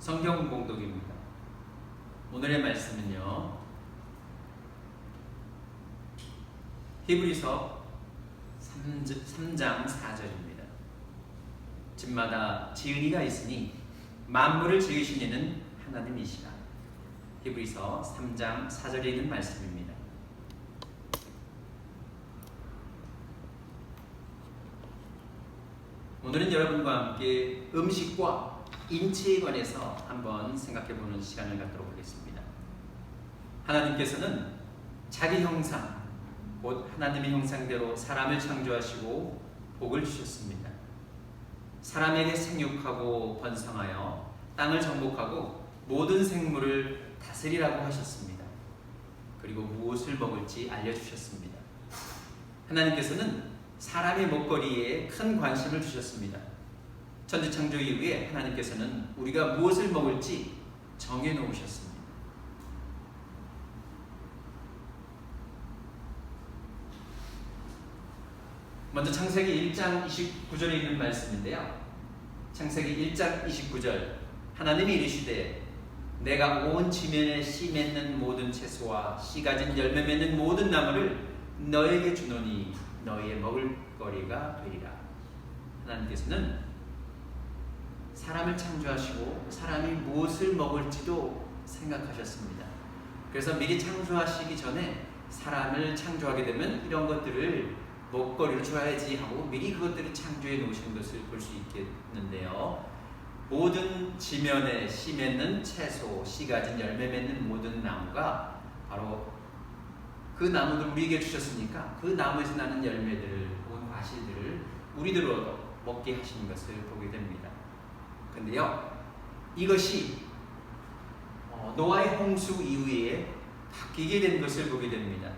성경 공독입니다. 오늘의 말씀은요, 히브리서 3장 4절입니다. 집마다 지은이가 있으니 만물을 지으신 이는 하나님이시라. 히브리서 3장 4절에 있는 말씀입니다. 오늘은 여러분과 함께 음식과 인체에 관해서 한번 생각해보는 시간을 갖도록 하겠습니다. 하나님께서는 자기 형상, 곧 하나님의 형상대로 사람을 창조하시고 복을 주셨습니다. 사람에게 생육하고 번성하여 땅을 정복하고 모든 생물을 다스리라고 하셨습니다. 그리고 무엇을 먹을지 알려주셨습니다. 하나님께서는 사람의 먹거리에 큰 관심을 주셨습니다. 천지창조 이후에 하나님께서는 우리가 무엇을 먹을지 정해놓으셨습니다. 먼저 창세기 1장 29절에 있는 말씀인데요. 창세기 1장 29절, 하나님이 이르시되 내가 온 지면에 씨 맺는 모든 채소와 씨 가진 열매 맺는 모든 나무를 너에게 주노니 너희의 먹을 거리가 되리라. 하나님께서는 사람을 창조하시고 사람이 무엇을 먹을지도 생각하셨습니다. 그래서 미리 창조하시기 전에 사람을 창조하게 되면 이런 것들을 먹거리로 줘야지 하고 미리 그것들을 창조해 놓으신 것을 볼 수 있겠는데요. 모든 지면에 씨 맺는 채소, 씨 가진 열매 맺는 모든 나무가 바로 그 나무들 우리에게 주셨으니까 그 나무에서 나는 열매들을, 온 과실들을 우리들로 먹게 하시는 것을 보게 됩니다. 근데요, 이것이 노아의 홍수 이후에 바뀌게 된 것을 보게 됩니다.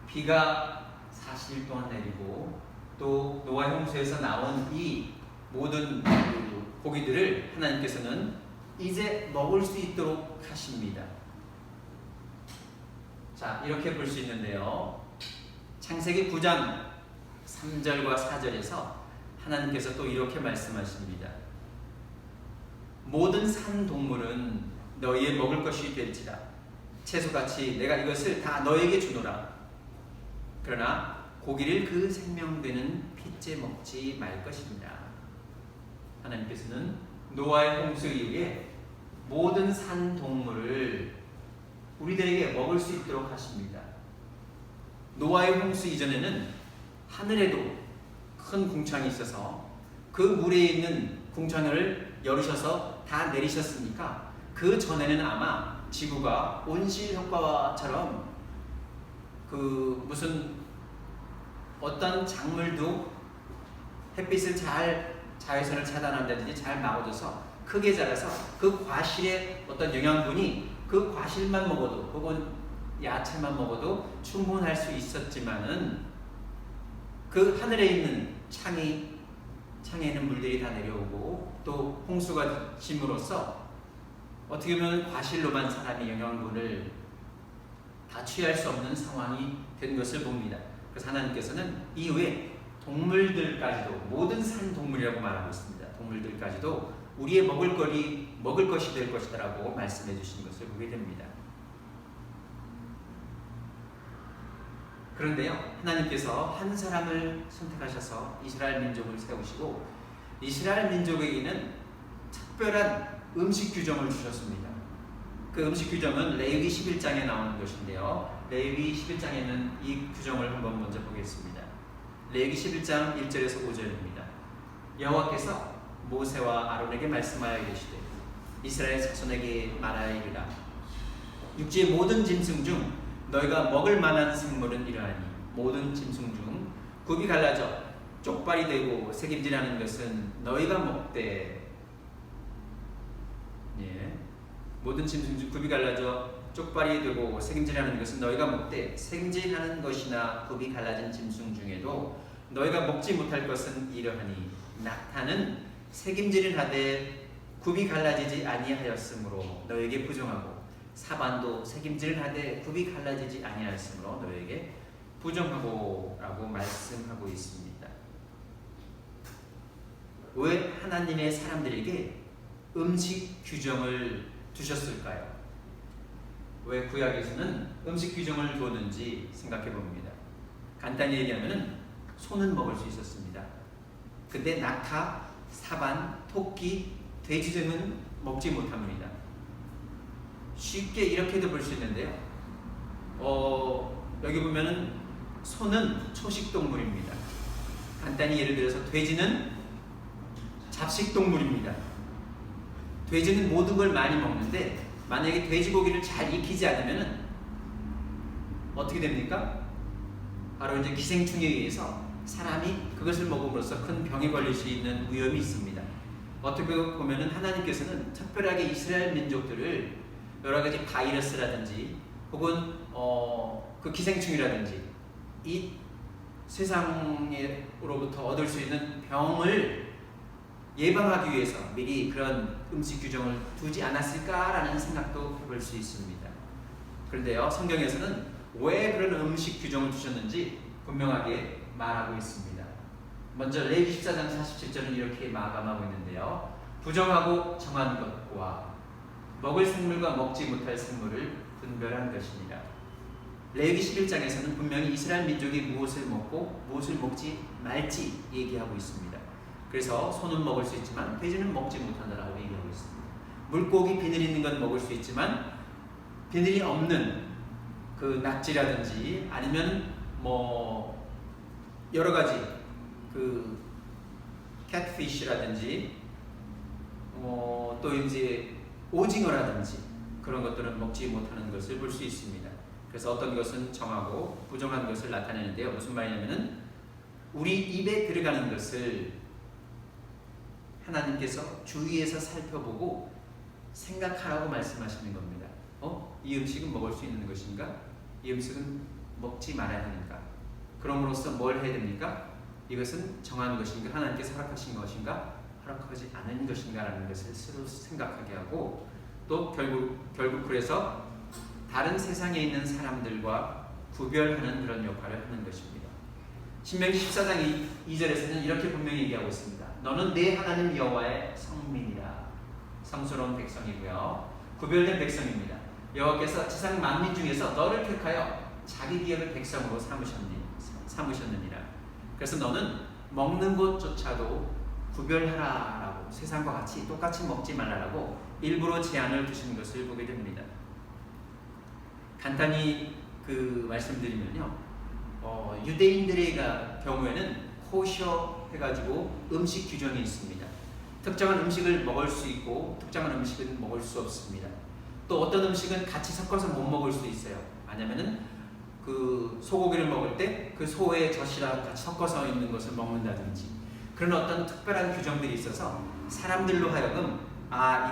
비가 40일 동안 내리고 또 노아의 홍수에서 나온 이 모든 고기들을 하나님께서는 이제 먹을 수 있도록 하십니다. 자, 이렇게 볼 수 있는데요. 창세기 9장 3절과 4절에서 하나님께서 또 이렇게 말씀하십니다. 모든 산 동물은 너희의 먹을 것이 될지라. 채소같이 내가 이것을 다 너에게 주노라. 그러나 고기를 그 생명되는 핏째 먹지 말 것입니다. 하나님께서는 노아의 홍수 이후에 모든 산 동물을 우리들에게 먹을 수 있도록 하십니다. 노아의 홍수 이전에는 하늘에도 큰 궁창이 있어서 그 물에 있는 궁창을 열으셔서 다 내리셨으니까 그 전에는 아마 지구가 온실 효과처럼 그 무슨 어떤 작물도 햇빛을 자외선을 차단한다든지 잘 막아줘서 크게 자라서 그 과실의 어떤 영양분이 그 과실만 먹어도 혹은 야채만 먹어도 충분할 수 있었지만은 그 하늘에 있는 창에 있는 물들이 다 내려오고 또 홍수가 침으로써 어떻게 보면 과실로만 사람이 영양분을 다 취할 수 없는 상황이 된 것을 봅니다. 그래서 하나님께서는 이후에 동물들까지도, 모든 산 동물이라고 말하고 있습니다. 동물들까지도 우리의 먹을 것이 될 것이다라고 말씀해 주신 것을 보게 됩니다. 그런데요, 하나님께서 한 사람을 선택하셔서 이스라엘 민족을 세우시고 이스라엘 민족에게는 특별한 음식 규정을 주셨습니다. 그 음식 규정은 레위기 11장에 나오는 것인데요. 레위기 11장에는 이 규정을 한번 먼저 보겠습니다. 레위기 11장 1절에서 5절입니다. 여호와께서 모세와 아론에게 말씀하여 이르시되 이스라엘 자손에게 말하여 이르라. 육지의 모든 짐승 중 너희가 먹을 만한 생물은 이러하니 모든 짐승 중 굽이 갈라져 쪽발이 되고 새김질하는 것은 너희가 먹되 모든 짐승 중 굽이 갈라져 쪽발이 되고 새김질하는 것은 너희가 먹되 새김질하는 것이나 굽이 갈라진 짐승 중에도 너희가 먹지 못할 것은 이러하니 낙타는 새김질을 하되 굽이 갈라지지 아니하였으므로 너에게 부정하고 사반도 새김질을 하되 굽이 갈라지지 아니하였으므로 너에게 부정하고 라고 말씀하고 있습니다. 왜 하나님의 사람들에게 음식 규정을 두셨을까요? 왜 구약에서는 음식 규정을 두었는지 생각해 봅니다. 간단히 얘기하면 소는 먹을 수 있었습니다. 근데 낙타, 사반, 토끼, 돼지 등은 먹지 못합니다. 쉽게 이렇게도 볼 수 있는데요. 여기 보면은 소는 초식동물입니다. 간단히 예를 들어서 돼지는 잡식동물입니다. 돼지는 모든 걸 많이 먹는데 만약에 돼지고기를 잘 익히지 않으면 어떻게 됩니까? 바로 이제 기생충에 의해서 사람이 그것을 먹음으로써 큰 병에 걸릴 수 있는 위험이 있습니다. 어떻게 보면 하나님께서는 특별하게 이스라엘 민족들을 여러 가지 바이러스라든지 혹은 그 기생충이라든지 이 세상으로부터 얻을 수 있는 병을 예방하기 위해서 미리 그런 음식 규정을 두지 않았을까라는 생각도 해볼 수 있습니다. 그런데요, 성경에서는 왜 그런 음식 규정을 두셨는지 분명하게 말하고 있습니다. 먼저 레위기 14장 47절은 이렇게 마감하고 있는데요. 부정하고 정한 것과 먹을 생물과 먹지 못할 생물을 분별한 것이니라. 레위기 11장에서는 분명히 이스라엘 민족이 무엇을 먹고 무엇을 먹지 말지 얘기하고 있습니다. 그래서 소는 먹을 수 있지만 돼지는 먹지 못한다라고 얘기하고 있습니다. 물고기 비늘 있는 건 먹을 수 있지만 비늘이 없는 그 낙지라든지 아니면 뭐 여러 가지 그 catfish라든지 또 이제 오징어라든지 그런 것들은 먹지 못하는 것을 볼 수 있습니다. 그래서 어떤 것은 정하고 부정한 것을 나타내는데요. 무슨 말이냐면은 우리 입에 들어가는 것을 하나님께서 주위에서 살펴보고 생각하라고 말씀하시는 겁니다. 이 음식은 먹을 수 있는 것인가? 이 음식은 먹지 말아야 하는가? 그럼으로써 뭘 해야 됩니까? 이것은 정한 것인가? 하나님께서 허락하신 것인가? 허락하지 않은 것인가? 라는 것을 스스로 생각하게 하고 또 결국 그래서 다른 세상에 있는 사람들과 구별하는 그런 역할을 하는 것입니다. 신명기 14장 2절에서는 이렇게 분명히 얘기하고 있습니다. 너는 내 하나님 여호와의 성민이라. 성스러운 백성이고요. 구별된 백성입니다. 여호와께서 지상 만민 중에서 너를 택하여 자기 기업의 백성으로 삼으셨느니라. 그래서 너는 먹는 것조차도 구별하라라고 세상과 같이 똑같이 먹지 말라라고 일부러 제한을 두신 것을 보게 됩니다. 간단히 말씀드리면요. 유대인들의 경우에는 코셔 해가지고 음식 규정이 있습니다. 특정한 음식을 먹을 수 있고 특정한 음식은 먹을 수 없습니다. 또 어떤 음식은 같이 섞어서 못 먹을 수 있어요. 왜냐면은 그 소고기를 먹을 때 그 소의 젖이랑 같이 섞어서 있는 것을 먹는다든지 그런 어떤 특별한 규정들이 있어서 사람들로 하여금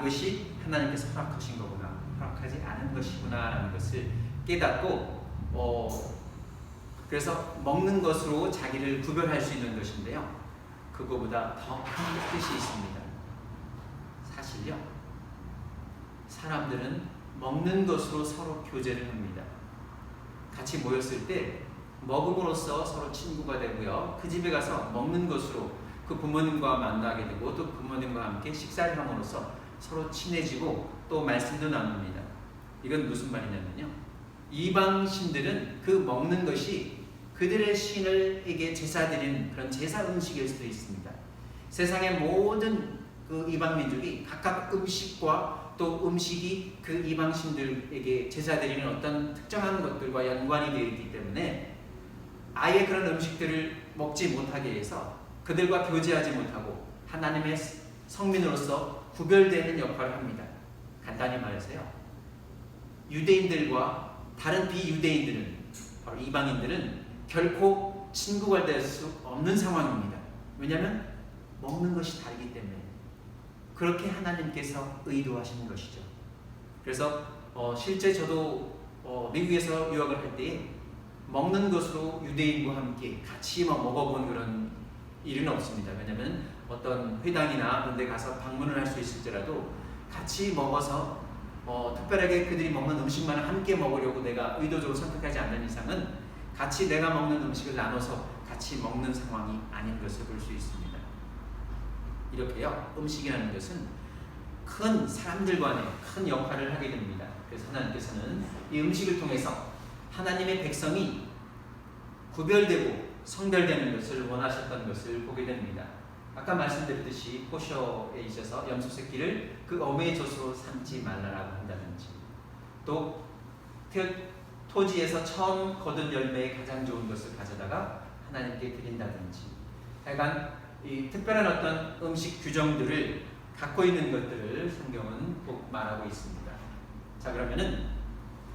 이것이 하나님께서 허락하신 거구나, 허락하지 않은 것이구나 라는 것을 깨닫고 그래서 먹는 것으로 자기를 구별할 수 있는 것인데요. 그거보다 더 큰 뜻이 있습니다. 사실요, 사람들은 먹는 것으로 서로 교제를 합니다. 같이 모였을 때 먹음으로써 서로 친구가 되고요. 그 집에 가서 먹는 것으로 그 부모님과 만나게 되고 또 부모님과 함께 식사를 함으로써 서로 친해지고 또 말씀도 나눕니다. 이건 무슨 말이냐면요. 이방신들은 그 먹는 것이 그들의 신에게 제사 드리는 그런 제사 음식일 수도 있습니다. 세상의 모든 그 이방 민족이 각각 음식과 또 음식이 그 이방신들에게 제사 드리는 어떤 특정한 것들과 연관이 되어 있기 때문에 아예 그런 음식들을 먹지 못하게 해서 그들과 교제하지 못하고 하나님의 성민으로서 구별되는 역할을 합니다. 간단히 말해서요. 유대인들과 다른 비유대인들은 바로 이방인들은 결코 친구가 될 수 없는 상황입니다. 왜냐하면 먹는 것이 다르기 때문에 그렇게 하나님께서 의도하시는 것이죠. 그래서 실제 저도 미국에서 유학을 할 때 먹는 것으로 유대인과 함께 같이 먹어본 그런 일은 없습니다. 왜냐하면 어떤 회당이나 그런 데 가서 방문을 할 수 있을지라도 같이 먹어서 특별하게 그들이 먹는 음식만 함께 먹으려고 내가 의도적으로 선택하지 않는 이상은 같이 내가 먹는 음식을 나눠서 같이 먹는 상황이 아닌 것을 볼 수 있습니다. 이렇게요, 음식이라는 것은 큰 사람들 간에 큰 역할을 하게 됩니다. 그래서 하나님께서는 이 음식을 통해서 하나님의 백성이 구별되고 성별되는 것을 원하셨던 것을 보게 됩니다. 아까 말씀드렸듯이 포셔에 있어서 염소 새끼를 그 어머니의 젖으로 삼지 말라라고 한다든지, 또 토지에서 처음 거둔 열매의 가장 좋은 것을 가져다가 하나님께 드린다든지, 하여간 이 특별한 어떤 음식 규정들을 갖고 있는 것들을 성경은 말하고 있습니다. 자, 그러면은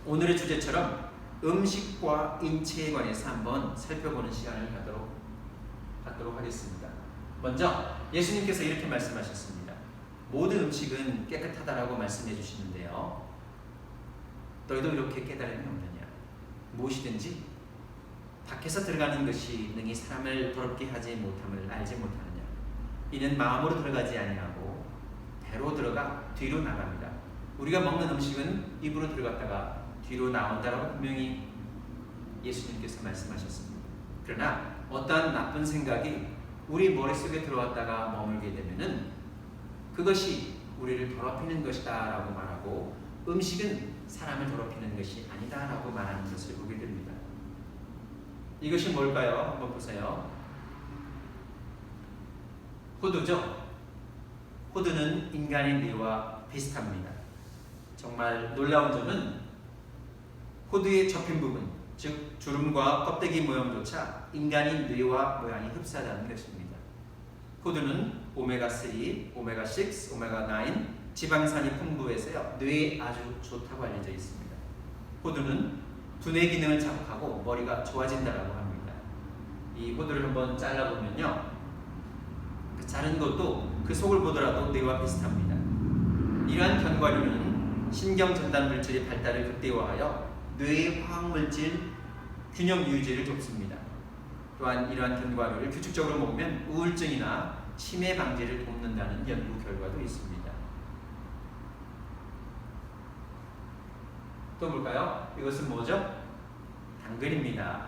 오늘의 주제처럼 음식과 인체에 관해서 한번 살펴보는 시간을 갖도록 하겠습니다. 먼저 예수님께서 이렇게 말씀하셨습니다. 모든 음식은 깨끗하다라고 말씀해 주시는데요, 너희도 이렇게 깨달음이 없느냐? 무엇이든지 밖에서 들어가는 것이 능히 사람을 더럽게 하지 못함을 알지 못하느냐? 이는 마음으로 들어가지 아니하고 배로 들어가 뒤로 나갑니다. 우리가 먹는 음식은 입으로 들어갔다가 뒤로 나온다라고 분명히 예수님께서 말씀하셨습니다. 그러나 어떠한 나쁜 생각이 우리 머릿속에 들어왔다가 머물게 되면은 그것이 우리를 더럽히는 것이다 라고 말하고, 음식은 사람을 더럽히는 것이 아니다 라고 말하는 것을 보게 됩니다. 이것이 뭘까요? 한번 보세요. 호두죠. 호두는 인간의 뇌와 비슷합니다. 정말 놀라운 점은 호두의 접힌 부분, 즉 주름과 껍데기 모양조차 인간의 뇌와 모양이 흡사하다는 것입니다. 호두는 오메가3, 오메가6, 오메가9 지방산이 풍부해서요, 뇌에 아주 좋다고 알려져 있습니다. 호두는 두뇌 기능을 자극하고 머리가 좋아진다고 합니다. 이 호두를 한번 잘라보면요, 그 자른 것도 그 속을 보더라도 뇌와 비슷합니다. 이러한 견과류는 신경 전달 물질의 발달을 극대화하여 뇌의 화학물질 균형 유지를 돕습니다. 또한 이러한 견과류를 규칙적으로 먹으면 우울증이나 치매 방지를 돕는다는 연구 결과도 있습니다. 또 볼까요? 이것은 뭐죠? 당근입니다.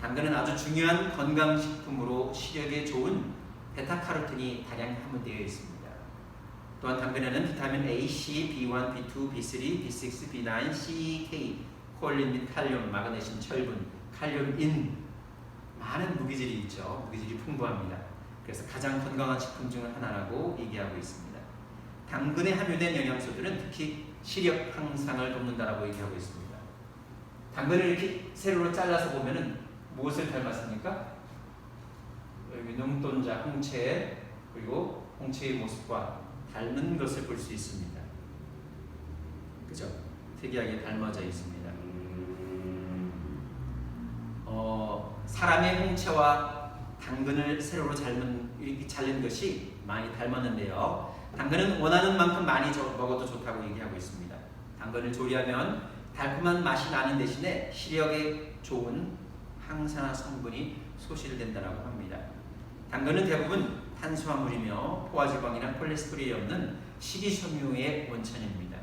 당근은 아주 중요한 건강식품으로 시력에 좋은 베타카로틴이 다량 함유되어 있습니다. 또한 당근에는 비타민 A, C, B1, B2, B3, B6, B9, C, K, 콜린 및 칼륨, 마그네슘, 철분, 칼륨, 인, 많은 무기질이 있죠. 무기질이 풍부합니다. 그래서 가장 건강한 식품 중 하나라고 얘기하고 있습니다. 당근에 함유된 영양소들은 특히 시력 향상을 돕는다라고 얘기하고 있습니다. 당근을 이렇게 세로로 잘라서 보면은 무엇을 닮았습니까? 여기 눈동자, 홍채, 그리고 홍채의 모습과 닮은 것을 볼 수 있습니다. 그죠? 특이하게 닮아져 있습니다. 사람의 홍채와 당근을 세로로 이렇게 자른 것이 많이 닮았는데요, 당근은 원하는 만큼 많이 먹어도 좋다고 얘기하고 있습니다. 당근을 조리하면 달콤한 맛이 나는 대신에 시력에 좋은 항산화 성분이 소실된다고 합니다. 당근은 대부분 탄수화물이며 포화지방이나 콜레스테롤이 없는 식이섬유의 원천입니다.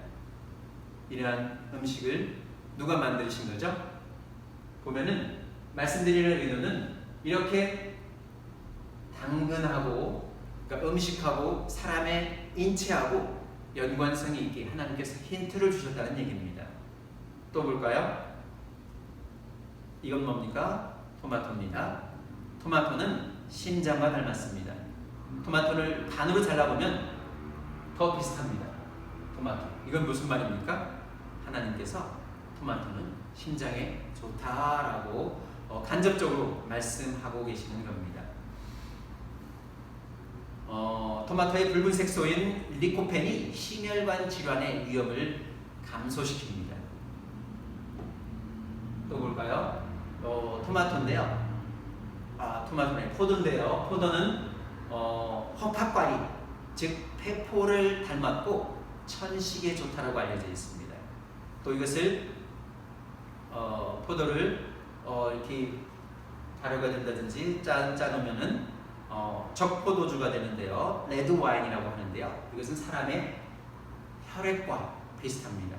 이러한 음식을 누가 만드신 거죠? 보면은 말씀드리는 의도는 이렇게 당근하고, 그러니까 음식하고 사람의 인체하고 연관성이 있게 하나님께서 힌트를 주셨다는 얘기입니다. 또 볼까요? 이건 뭡니까? 토마토입니다. 토마토는 심장과 닮았습니다. 토마토를 반으로 잘라보면 더 비슷합니다. 토마토. 이건 무슨 말입니까? 하나님께서 토마토는 심장에 좋다라고 간접적으로 말씀하고 계시는 겁니다. 토마토의 붉은 색소인 리코펜이 심혈관 질환의 위험을 감소시킵니다. 또 볼까요? 토마토인데요. 포도인데요. 포도는 허파과리, 즉 폐포를 닮았고 천식에 좋다라고 알려져 있습니다. 또 이것을 포도를 이렇게 발효가 된다든지 짜놓으면은 적포도주가 되는데요, 레드 와인이라고 하는데요, 이것은 사람의 혈액과 비슷합니다.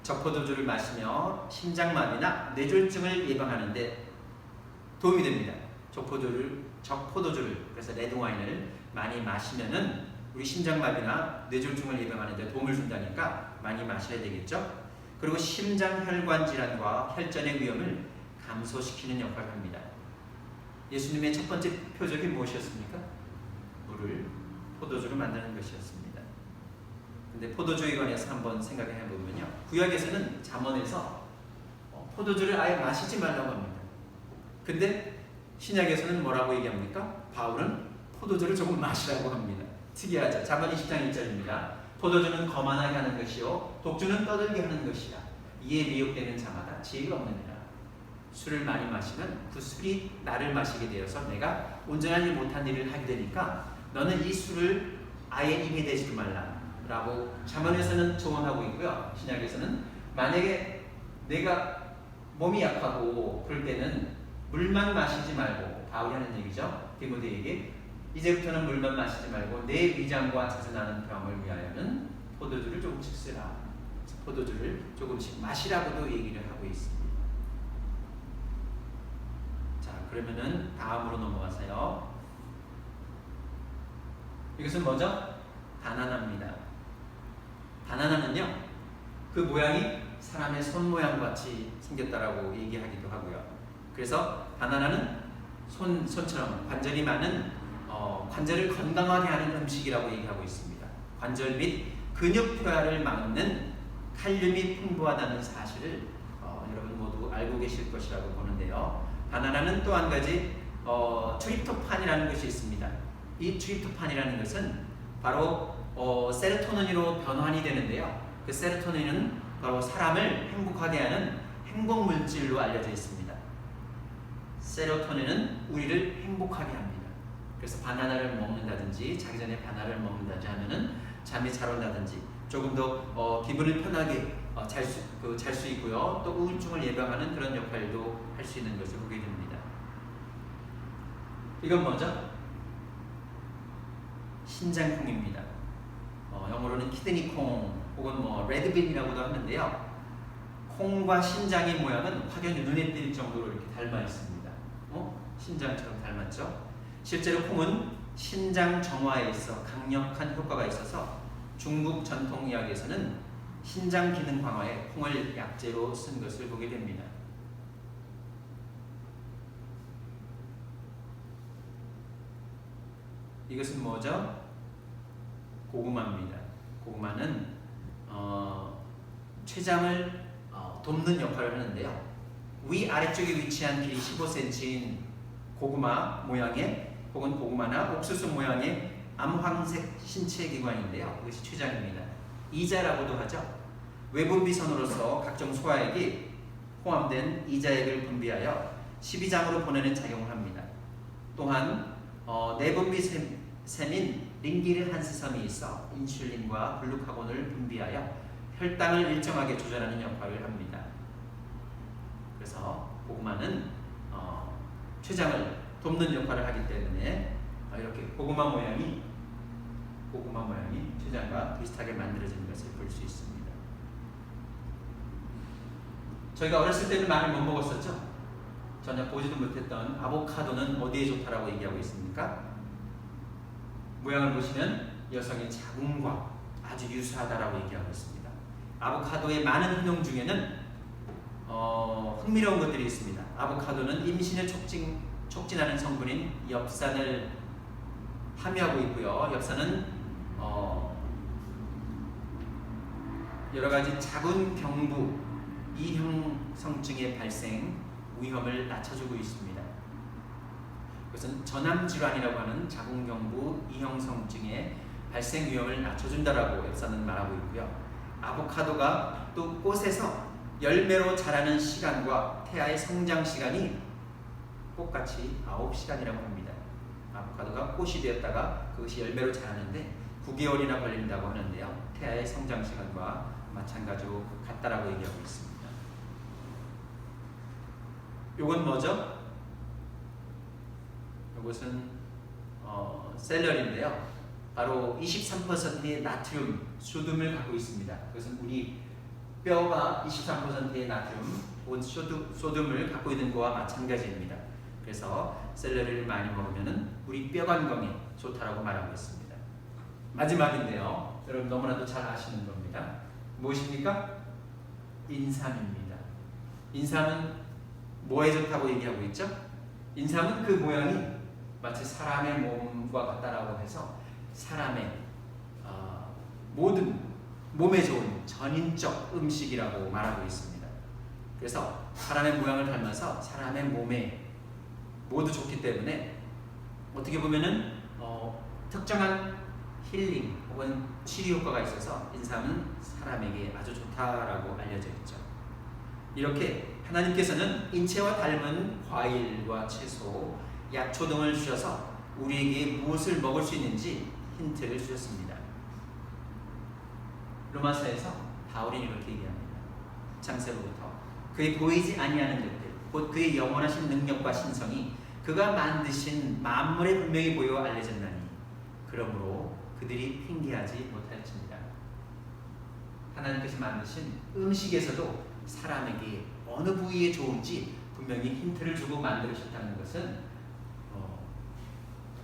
적포도주를 마시며 심장마비나 뇌졸중을 예방하는데 도움이 됩니다. 적포도주를, 그래서 레드 와인을 많이 마시면은 우리 심장마비나 뇌졸중을 예방하는 데 도움을 준다니까 많이 마셔야 되겠죠. 그리고 심장혈관 질환과 혈전의 위험을 감소시키는 역할을 합니다. 예수님의 첫 번째 표적이 무엇이었습니까? 물을 포도주로 만드는 것이었습니다. 근데 포도주에 관해서 한번 생각해 보면요, 구약에서는 잠언에서 포도주를 아예 마시지 말라고 합니다. 근데 신약에서는 뭐라고 얘기합니까? 바울은 포도주를 조금 마시라고 합니다. 특이하죠. 잠언 20장 1절입니다. 포도주는 거만하게 하는 것이요 독주는 떠들게 하는 것이라. 이에 미혹되는 자마다 지혜가 없느니라. 술을 많이 마시면 그 술이 나를 마시게 되어서 내가 온전하지 못한 일을 하게 되니까 너는 이 술을 아예 입에 대지도 말라 라고 잠언에서는 조언하고 있고요. 신약에서는 만약에 내가 몸이 약하고 그럴 때는 물만 마시지 말고, 바울이 하는 얘기죠. 디모데에게 이제부터는 물만 마시지 말고 내 위장과 자주나는 병을 위하여는 포도주를 조금씩 쓰라. 포도주를 조금씩 마시라고도 얘기를 하고 있습니다. 자, 그러면은 다음으로 넘어가세요. 이것은 뭐죠? 바나나입니다. 바나나는요, 그 모양이 사람의 손 모양 같이 생겼다라고 얘기하기도 하고요. 그래서 바나나는 손처럼 관절이 많은 관절을 건강하게 하는 음식이라고 얘기하고 있습니다. 관절 및 근육 퇴화를 막는 칼륨이 풍부하다는 사실을 여러분 모두 알고 계실 것이라고 보는데요. 바나나는 또 한 가지 트립토판이라는 것이 있습니다. 이 트립토판이라는 것은 바로 세로토닌으로 변환이 되는데요. 그 세로토닌은 바로 사람을 행복하게 하는 행복물질로 알려져 있습니다. 세로토닌은 우리를 행복하게 합니다. 그래서 바나나를 먹는다든지 자기 전에 바나나를 먹는다든지 하면은 잠이 잘 온다든지 조금 더 기분을 편하게 잘 수 있고요. 또 우울증을 예방하는 그런 역할도 할 수 있는 것을 보게 됩니다. 이건 뭐죠? 신장콩입니다. 영어로는 키드니콩 혹은 레드빈이라고도 하는데요. 콩과 신장의 모양은 확연히 눈에 띌 정도로 이렇게 닮아 있습니다. 신장처럼 닮았죠? 실제로 콩은 신장 정화에 있어 강력한 효과가 있어서 중국 전통 의학에서는 신장 기능 강화에 콩을 약재로 쓴 것을 보게 됩니다. 이것은 뭐죠? 고구마입니다. 고구마는 췌장을 돕는 역할을 하는데요. 위 아래쪽에 위치한 길이 15cm인 고구마 모양의 혹은 고구마나 옥수수 모양의 암황색 신체 기관인데요. 이것이 췌장입니다. 이자라고도 하죠. 외분비선으로서 각종 소화액이 포함된 이자액을 분비하여 십이장으로 보내는 작용을 합니다. 또한 내분비샘인 링기르한스섬이 있어 인슐린과 글루카곤을 분비하여 혈당을 일정하게 조절하는 역할을 합니다. 그래서 고구마는 췌장을 돕는 역할을 하기 때문에 이렇게 고구마 모양이 췌장과 비슷하게 만들어진 것을 볼 수 있습니다. 저희가 어렸을 때는 많이 못 먹었었죠? 전혀 보지도 못했던 아보카도는 어디에 좋다라고 얘기하고 있습니까? 모양을 보시면 여성의 자궁과 아주 유사하다라고 얘기하고 있습니다. 아보카도의 많은 효능 중에는 흥미로운 것들이 있습니다. 아보카도는 임신을 촉진하는 성분인 엽산을 함유하고 있고요. 엽산은 여러 가지 자궁경부 이형성증의 발생 위험을 낮춰주고 있습니다. 그것은 전암질환이라고 하는 자궁경부 이형성증의 발생 위험을 낮춰준다라고 엽산은 말하고 있고요. 아보카도가 또 꽃에서 열매로 자라는 시간과 태아의 성장 시간이 똑같이 9시간이라고 합니다. 아보카도가 꽃이 되었다가 그것이 열매로 자라는데 9개월이나 걸린다고 하는데요. 태아의 성장 시간과 마찬가지로 같다라고 얘기하고 있습니다. 이건 뭐죠? 이것은 샐러리인데요. 바로 23%의 나트륨, 소듐을 갖고 있습니다. 그것은 우리 뼈가 23%의 나트륨 혹은 소듐을 갖고 있는 것과 마찬가지입니다. 그래서 샐러리를 많이 먹으면 우리 뼈 건강에 좋다라고 말하고 있습니다. 마지막인데요. 여러분 너무나도 잘 아시는 겁니다. 무엇입니까? 인삼입니다. 인삼은 뭐에 좋다고 얘기하고 있죠? 인삼은 그 모양이 마치 사람의 몸과 같다라고 해서 사람의 모든 몸에 좋은 전인적 음식이라고 말하고 있습니다. 그래서 사람의 모양을 닮아서 사람의 몸에 모두 좋기 때문에 어떻게 보면은 특정한 힐링 혹은 치료 효과가 있어서 인삼은 사람에게 아주 좋다라고 알려져 있죠. 이렇게 하나님께서는 인체와 닮은 과일과 채소, 약초 등을 주셔서 우리에게 무엇을 먹을 수 있는지 힌트를 주셨습니다. 로마서에서 바울이 이렇게 얘기합니다. 창세로부터 그의 보이지 아니하는 것들, 곧 그의 영원하신 능력과 신성이 그가 만드신 만물에 분명히 보여 알려졌나니 그러므로 그들이 핑계하지 못할지니라. 하나님께서 만드신 음식에서도 사람에게 어느 부위에 좋은지 분명히 힌트를 주고 만들으셨다는 것은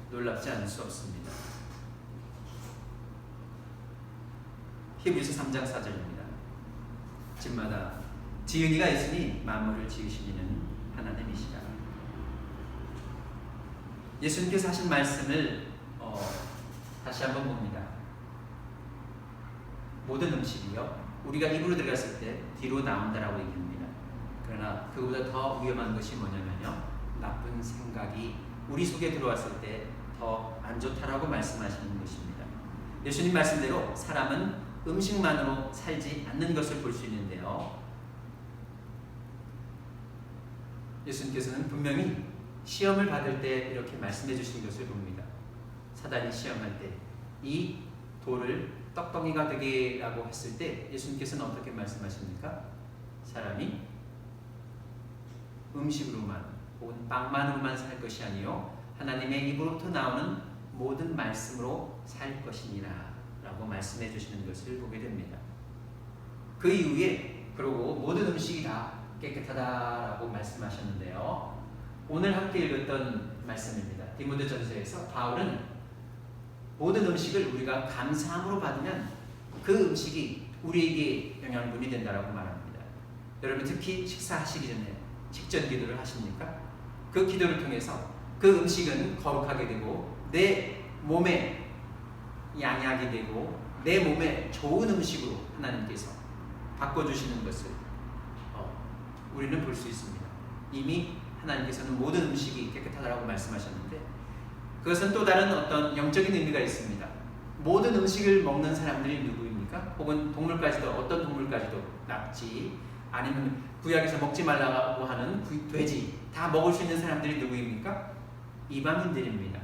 놀랍지 않을 수 없습니다. 히브리서 3장 4절입니다. 집마다 지은이가 있으니 만물을 지으신 이는 하나님이시라. 예수님께서 하신 말씀을 다시 한번 봅니다. 모든 음식이요 우리가 입으로 들어갔을 때 뒤로 나온다라고 얘기합니다. 그러나 그보다 더 위험한 것이 뭐냐면요, 나쁜 생각이 우리 속에 들어왔을 때 더 안 좋다라고 말씀하시는 것입니다. 예수님 말씀대로 사람은 음식만으로 살지 않는 것을 볼 수 있는데요, 예수님께서는 분명히 시험을 받을 때 이렇게 말씀해 주신 것을 봅니다. 사단이 시험할 때 이 돌을 떡덩이가 되게 라고 했을 때 예수님께서는 어떻게 말씀하십니까? 사람이 음식으로만 혹은 빵만으로만 살 것이 아니요 하나님의 입으로부터 나오는 모든 말씀으로 살 것이니라 라고 말씀해 주시는 것을 보게 됩니다. 그 이후에 그러고 모든 음식이 다 깨끗하다라고 말씀하셨는데요, 오늘 함께 읽었던 말씀입니다. 디모데전서에서 바울은 모든 음식을 우리가 감사함으로 받으면 그 음식이 우리에게 영양분이 된다라고 말합니다. 여러분 특히 식사하시기 전에 직전 기도를 하십니까? 그 기도를 통해서 그 음식은 거룩하게 되고 내 몸에 양약이 되고 내 몸에 좋은 음식으로 하나님께서 바꿔주시는 것을 우리는 볼 수 있습니다. 이미 하나님께서는 모든 음식이 깨끗하다고 말씀하셨는데 그것은 또 다른 어떤 영적인 의미가 있습니다. 모든 음식을 먹는 사람들이 누구입니까? 혹은 동물까지도, 어떤 동물까지도, 낙지 아니면 구약에서 먹지 말라고 하는 돼지 다 먹을 수 있는 사람들이 누구입니까? 이방인들입니다.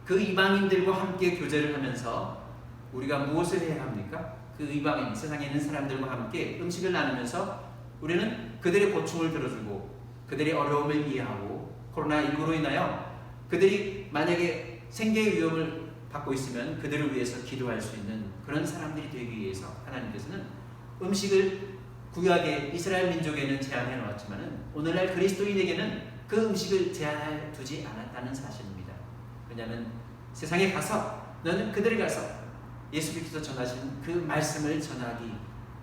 그 이방인들과 함께 교제를 하면서 우리가 무엇을 해야 합니까? 그 이방인, 세상에 있는 사람들과 함께 음식을 나누면서 우리는 그들의 고충을 들어주고 그들의 어려움을 이해하고 코로나19로 인하여 그들이 만약에 생계의 위험을 받고 있으면 그들을 위해서 기도할 수 있는 그런 사람들이 되기 위해서 하나님께서는 음식을 구약의 이스라엘 민족에는 제한해 놓았지만 오늘날 그리스도인에게는 그 음식을 제한해 두지 않았다는 사실입니다. 왜냐하면 세상에 가서 너는 그들이 가서 예수님께서 전하신 그 말씀을 전하기,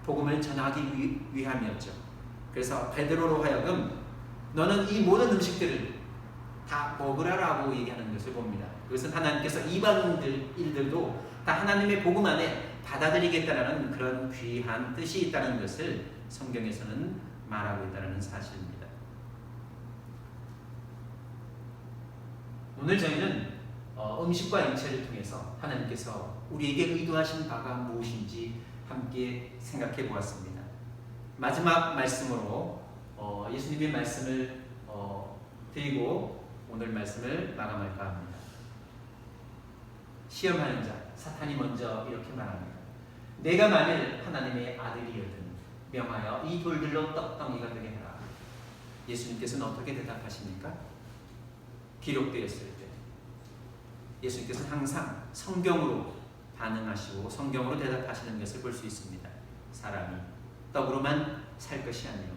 복음을 전하기 위함이었죠. 그래서 베드로로 하여금 너는 이 모든 음식들을 다 먹으라라고 얘기하는 것을 봅니다. 그것은 하나님께서 이방인들도 다 하나님의 복음 안에 받아들이겠다라는 그런 귀한 뜻이 있다는 것을 성경에서는 말하고 있다는 사실입니다. 오늘 저희는 음식과 인체를 통해서 하나님께서 우리에게 의도하신 바가 무엇인지 함께 생각해 보았습니다. 마지막 말씀으로 예수님의 말씀을 드리고 오늘 말씀을 마감할까 합니다. 시험하는 자, 사탄이 먼저 이렇게 말합니다. 내가 만일 하나님의 아들이거든 명하여 이 돌들로 떡덩이가 되게 하라. 예수님께서는 어떻게 대답하십니까? 기록되었을 때 예수님께서는 항상 성경으로 반응하시고 성경으로 대답하시는 것을 볼 수 있습니다. 사람이 떡으로만 살 것이 아니요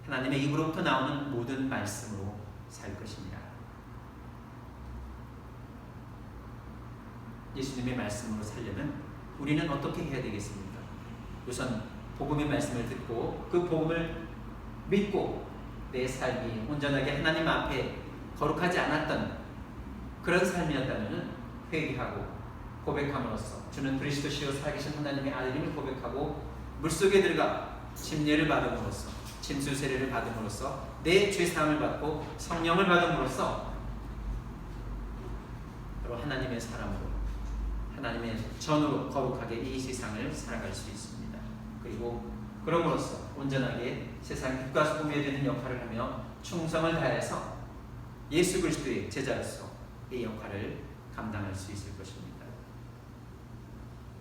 하나님의 입으로부터 나오는 모든 말씀으로 살 것입니다. 예수님의 말씀으로 살려면 우리는 어떻게 해야 되겠습니까? 우선 복음의 말씀을 듣고 그 복음을 믿고 내 삶이 온전하게 하나님 앞에 거룩하지 않았던 그런 삶이었다면 회개하고 고백함으로써 주는 그리스도시요 살아계신 하나님의 아들임을 고백하고 물속에 들어가 침례를 받음으로써 침수 세례를 받음으로써 내 죄사함을 받고 성령을 받음으로써 바로 하나님의 사람으로 하나님의 전으로 거룩하게 이 세상을 살아갈 수 있습니다. 그리고 그럼으로써 온전하게 세상 빛과 소금이 되는 역할을 하며 충성을 다해서 예수 그리스도의 제자로서 이 역할을 감당할 수 있을 것입니다.